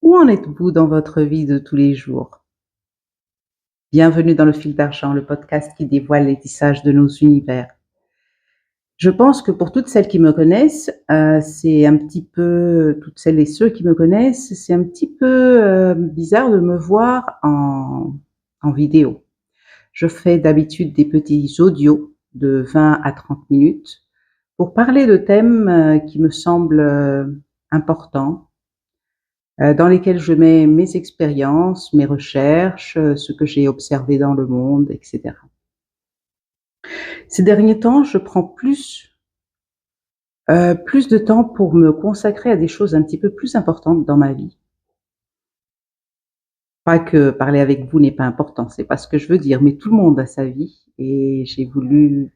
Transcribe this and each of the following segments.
Où en êtes-vous dans votre vie de tous les jours? Bienvenue dans le fil d'argent, le podcast qui dévoile les tissages de nos univers. Je pense que pour toutes celles qui me connaissent, c'est un petit peu toutes celles et ceux qui me connaissent, c'est un petit peu, bizarre de me voir en vidéo. Je fais d'habitude des petits audios de 20 à 30 minutes pour parler de thèmes, qui me semblent, importants, dans lesquels je mets mes expériences, mes recherches, ce que j'ai observé dans le monde, etc. Ces derniers temps, je prends plus de temps pour me consacrer à des choses un petit peu plus importantes dans ma vie. Pas que parler avec vous n'est pas important, c'est pas ce que je veux dire, mais tout le monde a sa vie et j'ai voulu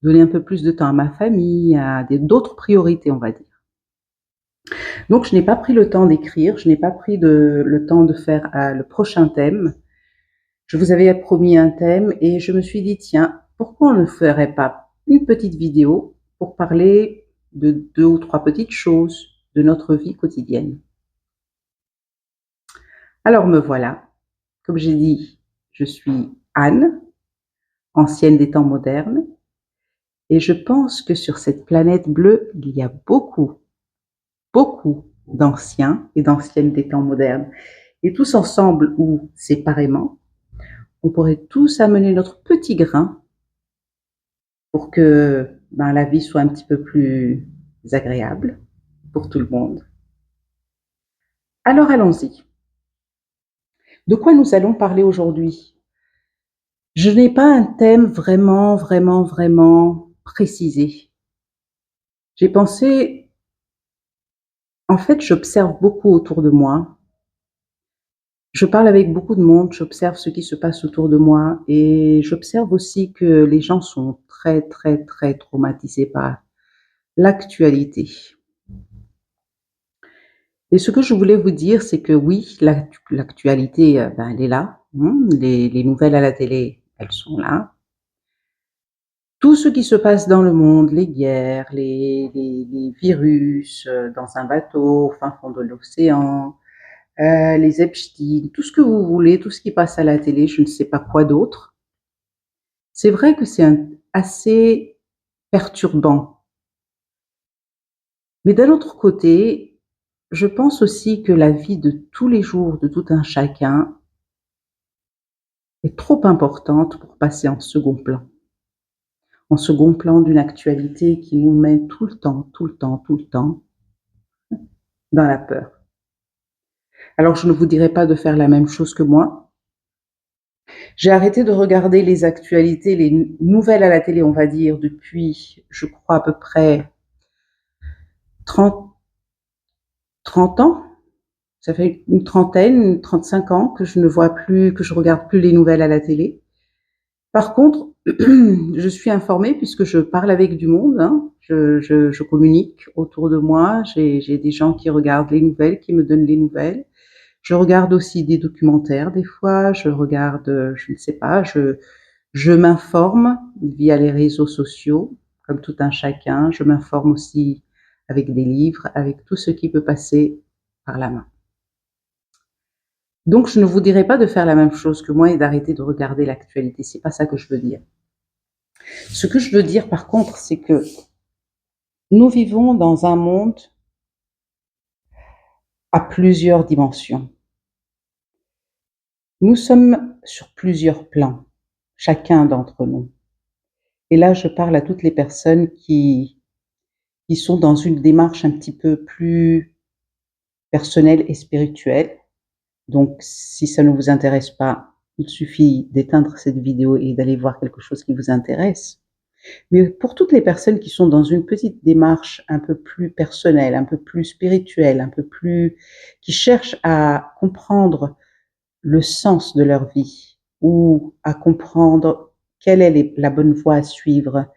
donner un peu plus de temps à ma famille, à d'autres priorités, on va dire. Donc je n'ai pas pris le temps d'écrire, je n'ai pas pris le temps de faire le prochain thème. Je vous avais promis un thème et je me suis dit, tiens, pourquoi on ne ferait pas une petite vidéo pour parler de 2 ou 3 petites choses de notre vie quotidienne. Alors me voilà. Comme j'ai dit, je suis Anne, ancienne des temps modernes, et je pense que sur cette planète bleue, il y a beaucoup d'anciens et d'anciennes des temps modernes. Et tous ensemble ou séparément, on pourrait tous amener notre petit grain pour que la vie soit un petit peu plus agréable pour tout le monde. Alors allons-y. De quoi nous allons parler aujourd'hui? Je n'ai pas un thème vraiment précisé. J'ai pensé, en fait, j'observe beaucoup autour de moi. Je parle avec beaucoup de monde, j'observe ce qui se passe autour de moi et j'observe aussi que les gens sont très traumatisés par l'actualité. Et ce que je voulais vous dire, c'est que oui, l'actualité, elle est là. Les nouvelles à la télé, elles sont là. Tout ce qui se passe dans le monde, les guerres, les virus dans un bateau au fin fond de l'océan, les Epstein, tout ce que vous voulez, tout ce qui passe à la télé, je ne sais pas quoi d'autre. C'est vrai que c'est assez perturbant. Mais d'un autre côté, je pense aussi que la vie de tous les jours de tout un chacun est trop importante pour passer en second plan. En second plan d'une actualité qui nous met tout le temps dans la peur. Alors je ne vous dirai pas de faire la même chose que moi. J'ai arrêté de regarder les actualités, les nouvelles à la télé, on va dire, depuis, je crois, à peu près 30, 30 ans. Ça fait une trentaine, 35 ans que je ne vois plus, que je regarde plus les nouvelles à la télé. Par contre, je suis informée puisque je parle avec du monde, je communique autour de moi, j'ai des gens qui regardent les nouvelles, qui me donnent les nouvelles. Je regarde aussi des documentaires des fois, je regarde, je ne sais pas, je m'informe via les réseaux sociaux, comme tout un chacun. Je m'informe aussi avec des livres, avec tout ce qui peut passer par la main. Donc je ne vous dirai pas de faire la même chose que moi et d'arrêter de regarder l'actualité, c'est pas ça que je veux dire. Ce que je veux dire par contre, c'est que nous vivons dans un monde à plusieurs dimensions. Nous sommes sur plusieurs plans, chacun d'entre nous. Et là, je parle à toutes les personnes qui sont dans une démarche un petit peu plus personnelle et spirituelle. Donc, si ça ne vous intéresse pas, il suffit d'éteindre cette vidéo et d'aller voir quelque chose qui vous intéresse. Mais pour toutes les personnes qui sont dans une petite démarche un peu plus personnelle, un peu plus spirituelle, qui cherchent à comprendre le sens de leur vie ou à comprendre quelle est la bonne voie à suivre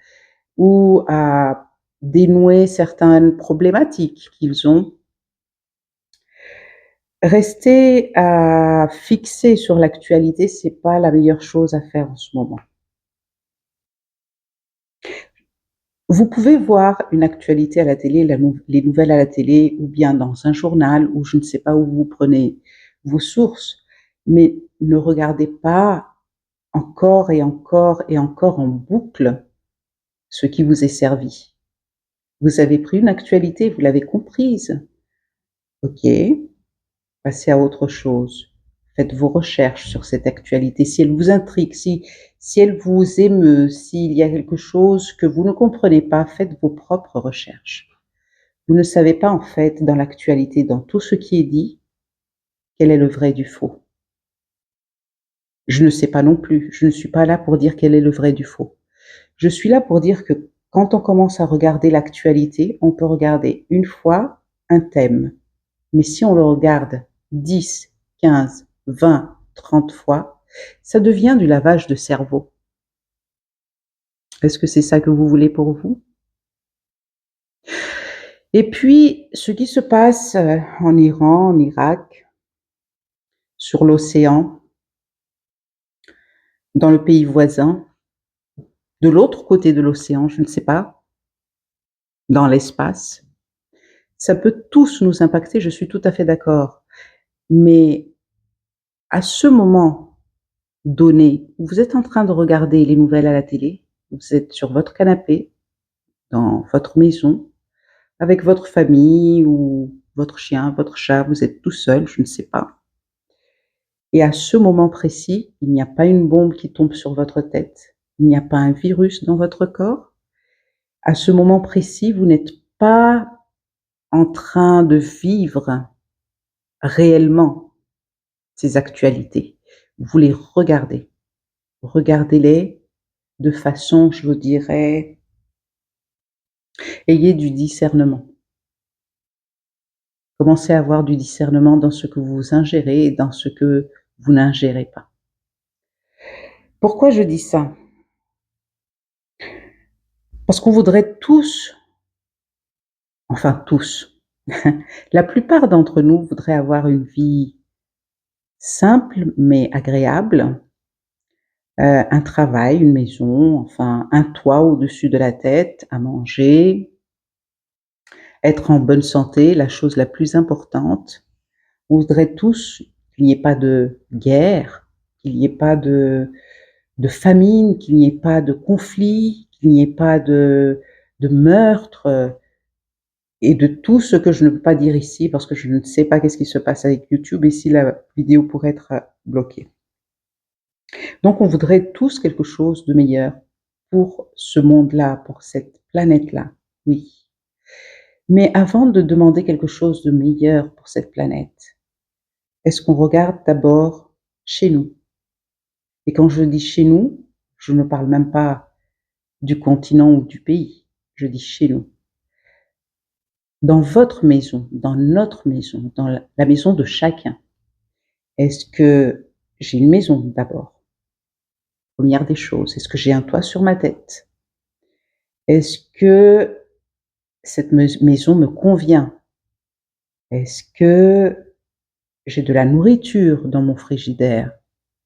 ou à dénouer certaines problématiques qu'ils ont, rester fixé sur l'actualité, c'est pas la meilleure chose à faire en ce moment. Vous pouvez voir une actualité à la télé, les nouvelles à la télé, ou bien dans un journal, ou je ne sais pas où vous prenez vos sources, mais ne regardez pas encore et encore et encore en boucle ce qui vous est servi. Vous avez pris une actualité, vous l'avez comprise. Ok, passez à autre chose. Faites vos recherches sur cette actualité. Si elle vous intrigue, si elle vous émeut, s'il y a quelque chose que vous ne comprenez pas, faites vos propres recherches. Vous ne savez pas, en fait, dans l'actualité, dans tout ce qui est dit, quel est le vrai du faux. Je ne sais pas non plus. Je ne suis pas là pour dire quel est le vrai du faux. Je suis là pour dire que quand on commence à regarder l'actualité, on peut regarder une fois un thème. Mais si on le regarde 10, 15, 20, 30 fois, ça devient du lavage de cerveau. Est-ce que c'est ça que vous voulez pour vous? Et puis, ce qui se passe en Iran, en Irak, sur l'océan, dans le pays voisin, de l'autre côté de l'océan, je ne sais pas, dans l'espace, ça peut tous nous impacter, je suis tout à fait d'accord. Mais à ce moment donné, où vous êtes en train de regarder les nouvelles à la télé, vous êtes sur votre canapé, dans votre maison, avec votre famille ou votre chien, votre chat, vous êtes tout seul, je ne sais pas. Et à ce moment précis, il n'y a pas une bombe qui tombe sur votre tête, il n'y a pas un virus dans votre corps. À ce moment précis, vous n'êtes pas en train de vivre réellement ces actualités. Vous les regardez. Regardez-les de façon, je vous dirais, ayez du discernement. Commencez à avoir du discernement dans ce que vous ingérez et dans ce que vous n'ingérez pas. Pourquoi je dis ça? Parce qu'on voudrait tous, enfin tous, la plupart d'entre nous voudraient avoir une vie simple mais agréable, un travail, une maison, enfin un toit au-dessus de la tête, à manger, être en bonne santé, la chose la plus importante. On voudrait tous qu'il n'y ait pas de guerre, qu'il n'y ait pas de famine, qu'il n'y ait pas de conflit, qu'il n'y ait pas de meurtre, et de tout ce que je ne peux pas dire ici parce que je ne sais pas qu'est-ce qui se passe avec YouTube et si la vidéo pourrait être bloquée. Donc on voudrait tous quelque chose de meilleur pour ce monde-là, pour cette planète-là, oui. Mais avant de demander quelque chose de meilleur pour cette planète, est-ce qu'on regarde d'abord chez nous? Et quand je dis chez nous, je ne parle même pas du continent ou du pays, je dis chez nous. Dans votre maison, dans notre maison, dans la maison de chacun, est-ce que j'ai une maison d'abord? Première des choses, est-ce que j'ai un toit sur ma tête? Est-ce que cette maison me convient? Est-ce que j'ai de la nourriture dans mon frigidaire?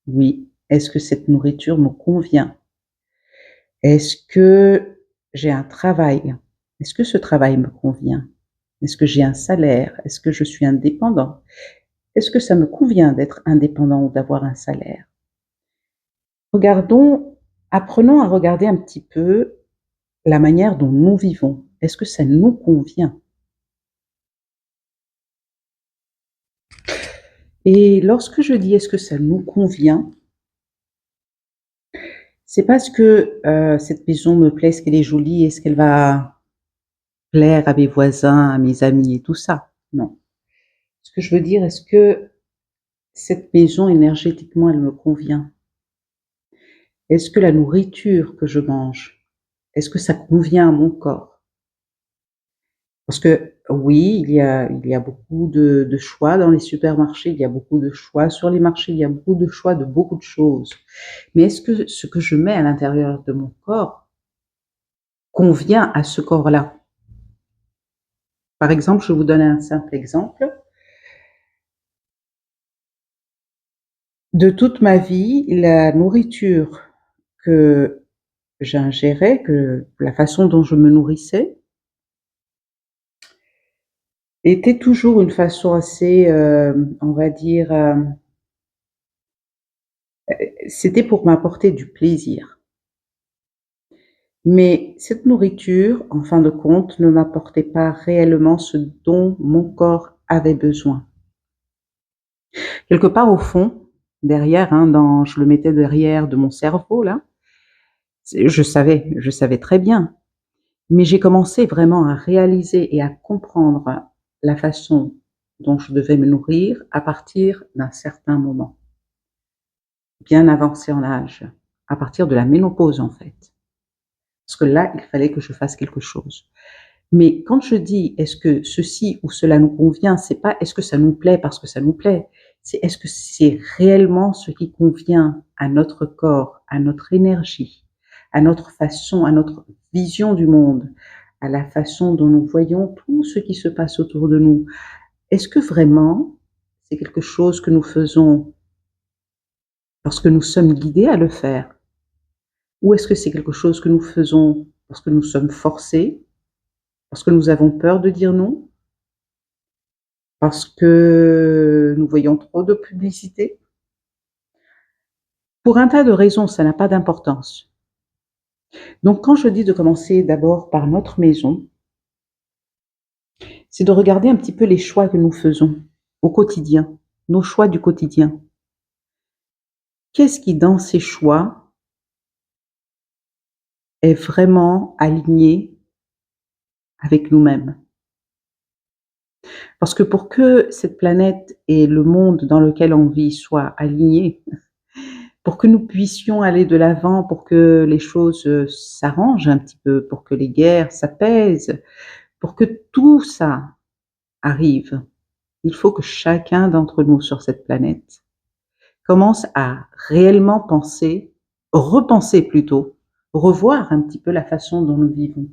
Oui. Est-ce que cette nourriture me convient? Est-ce que j'ai un travail? Est-ce que ce travail me convient? Est-ce que j'ai un salaire? Est-ce que je suis indépendant? Est-ce que ça me convient d'être indépendant ou d'avoir un salaire? Apprenons à regarder un petit peu la manière dont nous vivons. Est-ce que ça nous convient? Et lorsque je dis est-ce que ça nous convient, c'est parce que cette maison me plaît, est-ce qu'elle est jolie, est-ce qu'elle va plaire à mes voisins, à mes amis et tout ça. Non. Ce que je veux dire, est-ce que cette maison énergétiquement, elle me convient? Est-ce que la nourriture que je mange, est-ce que ça convient à mon corps? Parce que oui, il y a beaucoup de choix dans les supermarchés, il y a beaucoup de choix sur les marchés, il y a beaucoup de choix de beaucoup de choses. Mais est-ce que ce que je mets à l'intérieur de mon corps convient à ce corps-là? Par exemple, je vous donne un simple exemple. De toute ma vie, la nourriture que j'ingérais, que la façon dont je me nourrissais était toujours une façon assez, on va dire, c'était pour m'apporter du plaisir. Mais cette nourriture, en fin de compte, ne m'apportait pas réellement ce dont mon corps avait besoin. Quelque part au fond, derrière, hein, je le mettais derrière de mon cerveau là, je savais très bien, mais j'ai commencé vraiment à réaliser et à comprendre la façon dont je devais me nourrir à partir d'un certain moment, bien avancé en âge, à partir de la ménopause en fait. Parce que là, il fallait que je fasse quelque chose. Mais quand je dis est-ce que ceci ou cela nous convient, c'est pas est-ce que ça nous plaît parce que ça nous plaît, c'est est-ce que c'est réellement ce qui convient à notre corps, à notre énergie, à notre façon, à notre vision du monde, à la façon dont nous voyons tout ce qui se passe autour de nous. Est-ce que vraiment c'est quelque chose que nous faisons parce que nous sommes guidés à le faire? Ou est-ce que c'est quelque chose que nous faisons parce que nous sommes forcés, parce que nous avons peur de dire non, parce que nous voyons trop de publicité? Pour un tas de raisons, ça n'a pas d'importance. Donc quand je dis de commencer d'abord par notre maison, c'est de regarder un petit peu les choix que nous faisons au quotidien, nos choix du quotidien. Qu'est-ce qui, dans ces choix, est vraiment aligné avec nous-mêmes? Parce que pour que cette planète et le monde dans lequel on vit soient alignés, pour que nous puissions aller de l'avant, pour que les choses s'arrangent un petit peu, pour que les guerres s'apaisent, pour que tout ça arrive, il faut que chacun d'entre nous sur cette planète commence à réellement penser, repenser plutôt, revoir un petit peu la façon dont nous vivons.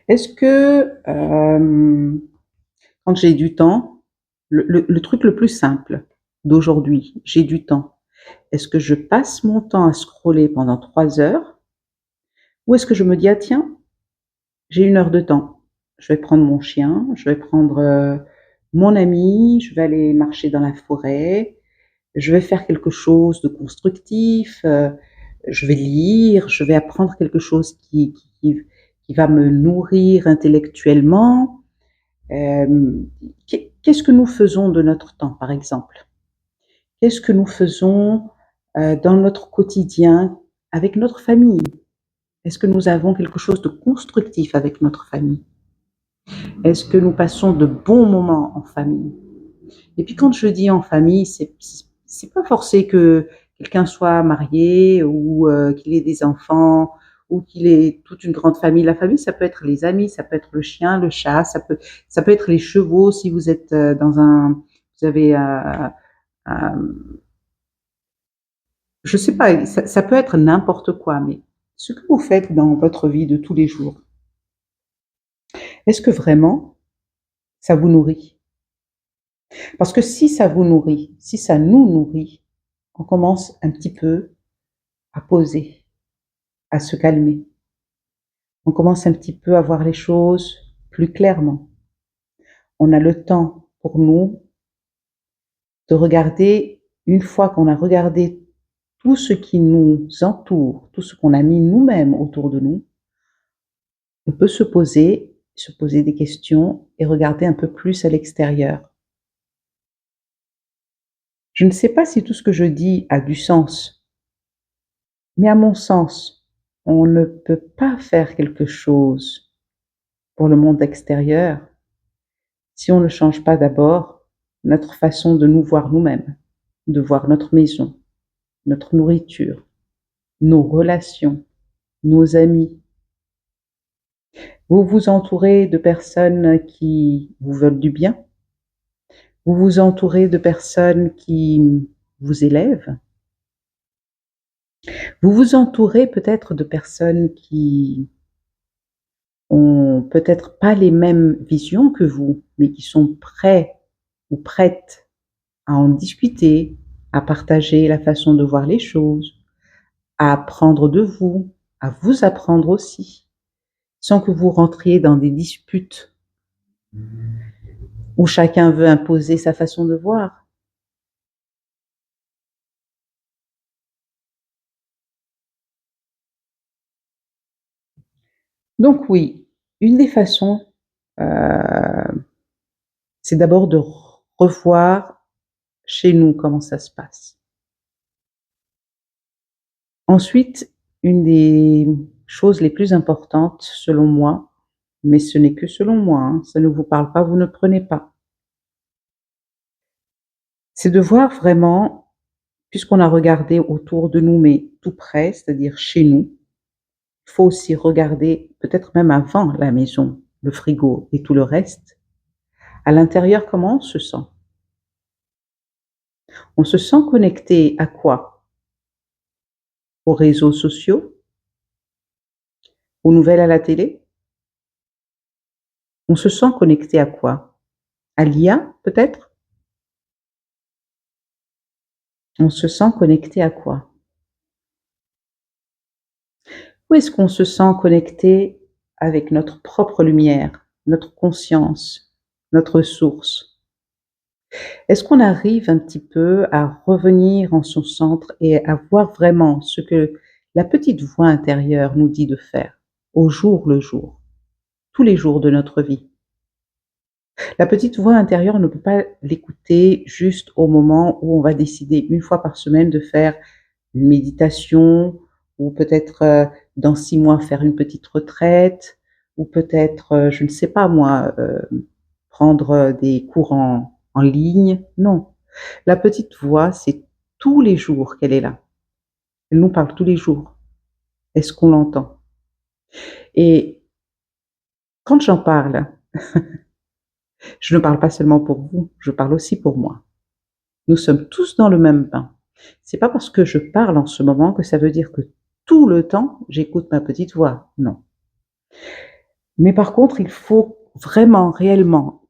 Est-ce que quand j'ai du temps, le truc le plus simple d'aujourd'hui, j'ai du temps, est-ce que je passe mon temps à scroller pendant 3 heures ou est-ce que je me dis: «Ah tiens, j'ai 1 heure de temps. Je vais prendre mon chien, je vais prendre, mon ami, je vais aller marcher dans la forêt, je vais faire quelque chose de constructif, je vais lire, je vais apprendre quelque chose qui va me nourrir intellectuellement». Qu'est-ce que nous faisons de notre temps, par exemple? Qu'est-ce que nous faisons, dans notre quotidien avec notre famille? Est-ce que nous avons quelque chose de constructif avec notre famille? Est-ce que nous passons de bons moments en famille? Et puis quand je dis en famille, c'est pas forcé que quelqu'un soit marié ou qu'il ait des enfants ou qu'il ait toute une grande famille. La famille, ça peut être les amis, ça peut être le chien, le chat, ça peut être les chevaux si vous êtes vous avez je sais pas, ça peut être n'importe quoi, mais ce que vous faites dans votre vie de tous les jours, est-ce que vraiment ça vous nourrit? Parce que si ça vous nourrit, si ça nous nourrit, on commence un petit peu à poser, à se calmer. On commence un petit peu à voir les choses plus clairement. On a le temps pour nous de regarder, une fois qu'on a regardé tout ce qui nous entoure, tout ce qu'on a mis nous-mêmes autour de nous, on peut se poser des questions et regarder un peu plus à l'extérieur. Je ne sais pas si tout ce que je dis a du sens, mais à mon sens, on ne peut pas faire quelque chose pour le monde extérieur si on ne change pas d'abord notre façon de nous voir nous-mêmes, de voir notre maison, notre nourriture, nos relations, nos amis. Vous vous entourez de personnes qui vous veulent du bien, vous vous entourez de personnes qui vous élèvent, vous vous entourez peut-être de personnes qui ont peut-être pas les mêmes visions que vous, mais qui sont prêts ou prêtes à en discuter, à partager la façon de voir les choses, à apprendre de vous, à vous apprendre aussi, sans que vous rentriez dans des disputes où chacun veut imposer sa façon de voir. Donc oui, une des façons, c'est d'abord de revoir chez nous comment ça se passe. Ensuite, une des choses les plus importantes, selon moi, mais ce n'est que selon moi, hein, ça ne vous parle pas, vous ne prenez pas. C'est de voir vraiment, puisqu'on a regardé autour de nous, mais tout près, c'est-à-dire chez nous, il faut aussi regarder, peut-être même avant la maison, le frigo et tout le reste, à l'intérieur, comment on se sent. On se sent connecté à quoi? Aux réseaux sociaux? Aux nouvelles à la télé? On se sent connecté à quoi? À l'IA, peut-être? On se sent connecté à quoi? Où est-ce qu'on se sent connecté avec notre propre lumière, notre conscience, notre source? Est-ce qu'on arrive un petit peu à revenir en son centre et à voir vraiment ce que la petite voix intérieure nous dit de faire, au jour le jour, tous les jours de notre vie? La petite voix intérieure, on ne peut pas l'écouter juste au moment où on va décider une fois par semaine de faire une méditation, ou peut-être dans 6 mois faire une petite retraite, ou peut-être, je ne sais pas moi, prendre des cours en ligne. Non. La petite voix, c'est tous les jours qu'elle est là. Elle nous parle tous les jours. Est-ce qu'on l'entend? Et quand j'en parle, je ne parle pas seulement pour vous, je parle aussi pour moi. Nous sommes tous dans le même bain. C'est pas parce que je parle en ce moment que ça veut dire que tout le temps, j'écoute ma petite voix. Non. Mais par contre, il faut vraiment, réellement,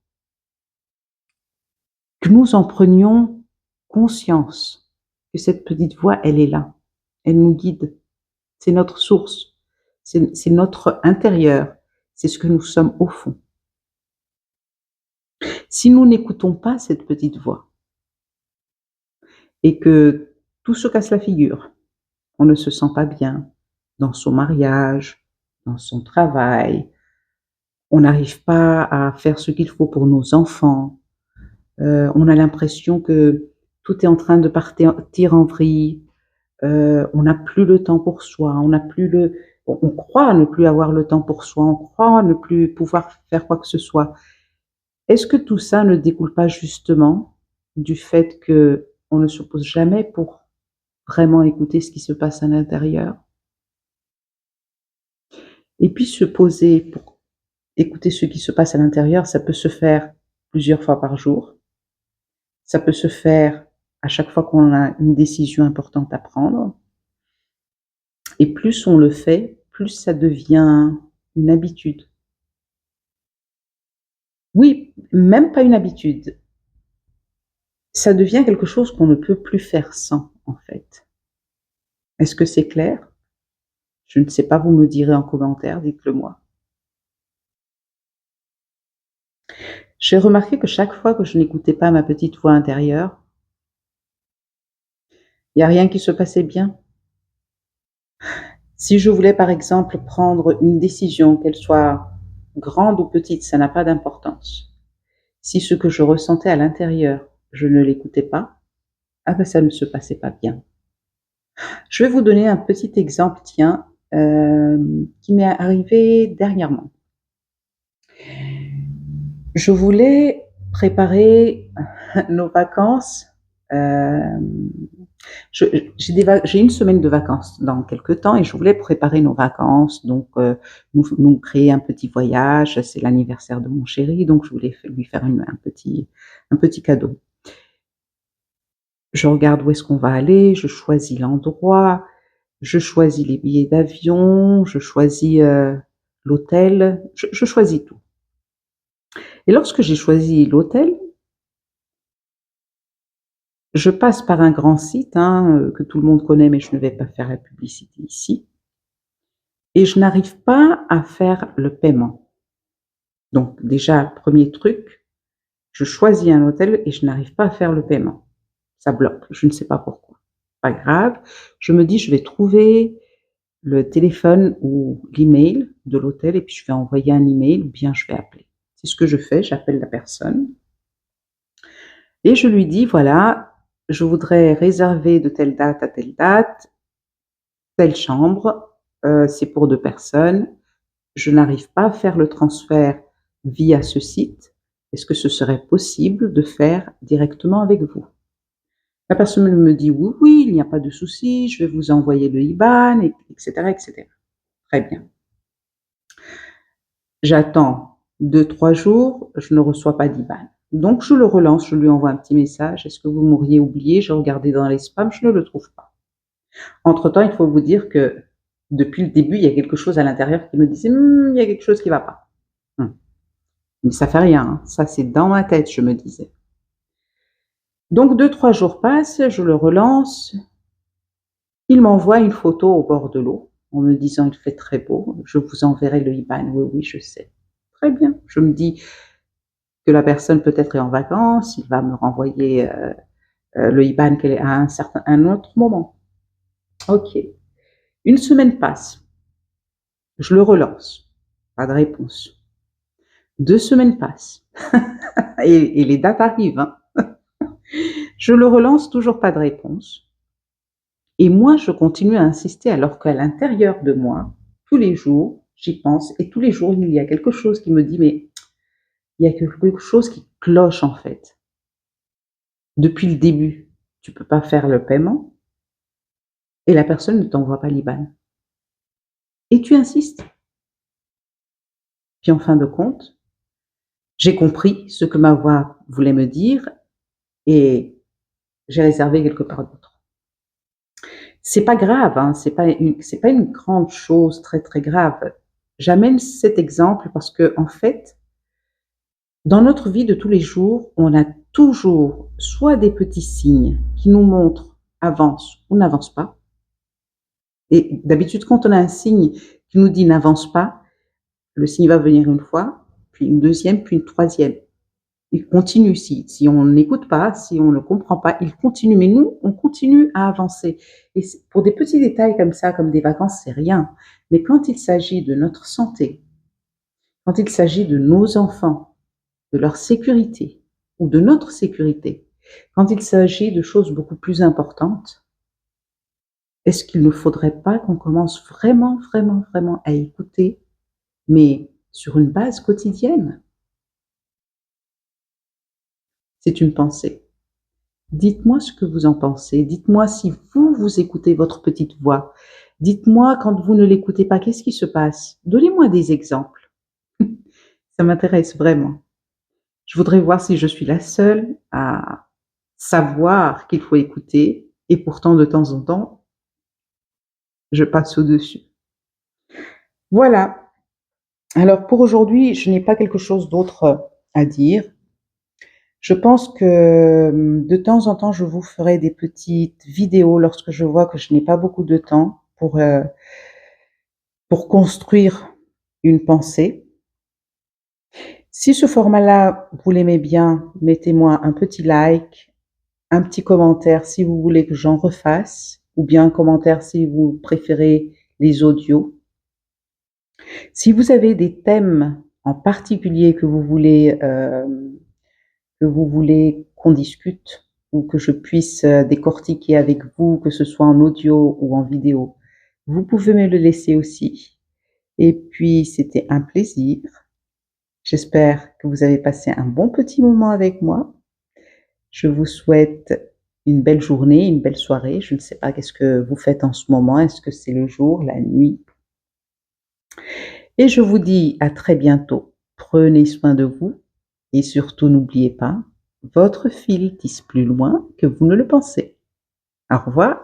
que nous en prenions conscience, que cette petite voix, elle est là. Elle nous guide. C'est notre source. C'est notre intérieur. C'est ce que nous sommes au fond. Si nous n'écoutons pas cette petite voix et que tout se casse la figure, on ne se sent pas bien dans son mariage, dans son travail, on n'arrive pas à faire ce qu'il faut pour nos enfants, on a l'impression que tout est en train de partir en vrille, on n'a plus le temps pour soi, on croit ne plus avoir le temps pour soi, on croit ne plus pouvoir faire quoi que ce soit. Est-ce que tout ça ne découle pas justement du fait qu'on ne se pose jamais pour vraiment écouter ce qui se passe à l'intérieur? Et puis se poser pour écouter ce qui se passe à l'intérieur, ça peut se faire plusieurs fois par jour. Ça peut se faire à chaque fois qu'on a une décision importante à prendre. Et plus on le fait, plus ça devient une habitude. Oui, même pas une habitude. Ça devient quelque chose qu'on ne peut plus faire sans, en fait. Est-ce que c'est clair? Je ne sais pas, vous me direz en commentaire, dites-le moi. J'ai remarqué que chaque fois que je n'écoutais pas ma petite voix intérieure, il n'y a rien qui se passait bien. Si je voulais par exemple prendre une décision, qu'elle soit grande ou petite, ça n'a pas d'importance. Si ce que je ressentais à l'intérieur, je ne l'écoutais pas, ah ben ça ne se passait pas bien. Je vais vous donner un petit exemple, tiens, qui m'est arrivé dernièrement. Je voulais préparer nos vacances. J'ai une semaine de vacances dans quelques temps et je voulais préparer nos vacances, donc nous créer un petit voyage. C'est l'anniversaire de mon chéri, donc je voulais lui faire un petit cadeau. Je regarde où est-ce qu'on va aller, je choisis l'endroit, je choisis les billets d'avion, je choisis l'hôtel, je choisis tout. Et lorsque j'ai choisi l'hôtel, Je passe par un grand site que tout le monde connaît, mais je ne vais pas faire la publicité ici. Et je n'arrive pas à faire le paiement. Donc déjà, premier truc, je choisis un hôtel et je n'arrive pas à faire le paiement. Ça bloque, je ne sais pas pourquoi. Pas grave, je me dis je vais trouver le téléphone ou l'email de l'hôtel et puis je vais envoyer un email ou bien je vais appeler. C'est ce que je fais, j'appelle la personne et je lui dis voilà, je voudrais réserver de telle date à telle date, telle chambre, c'est pour 2 personnes. Je n'arrive pas à faire le transfert via ce site. Est-ce que ce serait possible de faire directement avec vous? La personne me dit oui, oui, il n'y a pas de souci, je vais vous envoyer le IBAN, etc., etc. Très bien. J'attends 2-3 jours, je ne reçois pas d'IBAN. Donc je le relance, je lui envoie un petit message. Est-ce que vous m'auriez oublié? J'ai regardé dans les spams, je ne le trouve pas. Entre-temps, il faut vous dire que depuis le début, il y a quelque chose à l'intérieur qui me disait il y a quelque chose qui ne va pas. Mais ça fait rien, ça c'est dans ma tête, je me disais. Donc 2-3 jours passent, je le relance. Il m'envoie une photo au bord de l'eau en me disant il fait très beau, je vous enverrai le IBAN. Oui, oui, je sais. Très bien. Je me dis que la personne peut-être est en vacances, il va me renvoyer le IBAN à un autre moment. Ok. Une semaine passe. Je le relance. Pas de réponse. 2 semaines passent. et les dates arrivent. Je le relance, toujours pas de réponse. Et moi, je continue à insister alors qu'à l'intérieur de moi, tous les jours, j'y pense et tous les jours, il y a quelque chose qui me dit mais il y a quelque chose qui cloche en fait. Depuis le début, tu peux pas faire le paiement et la personne ne t'envoie pas l'IBAN. Et tu insistes. Puis en fin de compte, j'ai compris ce que ma voix voulait me dire et j'ai réservé quelque part d'autre. C'est pas grave, c'est pas une grande chose très très grave. J'amène cet exemple parce que en fait, dans notre vie de tous les jours, on a toujours soit des petits signes qui nous montrent avance ou n'avance pas. Et d'habitude, quand on a un signe qui nous dit n'avance pas, le signe va venir une fois, puis une deuxième, puis une troisième. Il continue. Si on n'écoute pas, si on ne comprend pas, il continue. Mais nous, on continue à avancer. Et pour des petits détails comme ça, comme des vacances, c'est rien. Mais quand il s'agit de notre santé, quand il s'agit de nos enfants, de leur sécurité ou de notre sécurité, quand il s'agit de choses beaucoup plus importantes, est-ce qu'il ne faudrait pas qu'on commence vraiment, vraiment, vraiment à écouter, mais sur une base quotidienne? C'est une pensée. Dites-moi ce que vous en pensez. Dites-moi si vous écoutez votre petite voix. Dites-moi quand vous ne l'écoutez pas, qu'est-ce qui se passe? Donnez-moi des exemples. Ça m'intéresse vraiment. Je voudrais voir si je suis la seule à savoir qu'il faut écouter et pourtant de temps en temps, je passe au-dessus. Voilà. Alors pour aujourd'hui, je n'ai pas quelque chose d'autre à dire. Je pense que de temps en temps, je vous ferai des petites vidéos lorsque je vois que je n'ai pas beaucoup de temps pour construire une pensée. Si ce format-là, vous l'aimez bien, mettez-moi un petit like, un petit commentaire si vous voulez que j'en refasse, ou bien un commentaire si vous préférez les audios. Si vous avez des thèmes en particulier que vous voulez qu'on discute ou que je puisse décortiquer avec vous, que ce soit en audio ou en vidéo, vous pouvez me le laisser aussi. Et puis, c'était un plaisir. J'espère que vous avez passé un bon petit moment avec moi. Je vous souhaite une belle journée, une belle soirée. Je ne sais pas qu'est-ce que vous faites en ce moment. Est-ce que c'est le jour, la nuit? Et je vous dis à très bientôt. Prenez soin de vous et surtout n'oubliez pas, votre fil tisse plus loin que vous ne le pensez. Au revoir.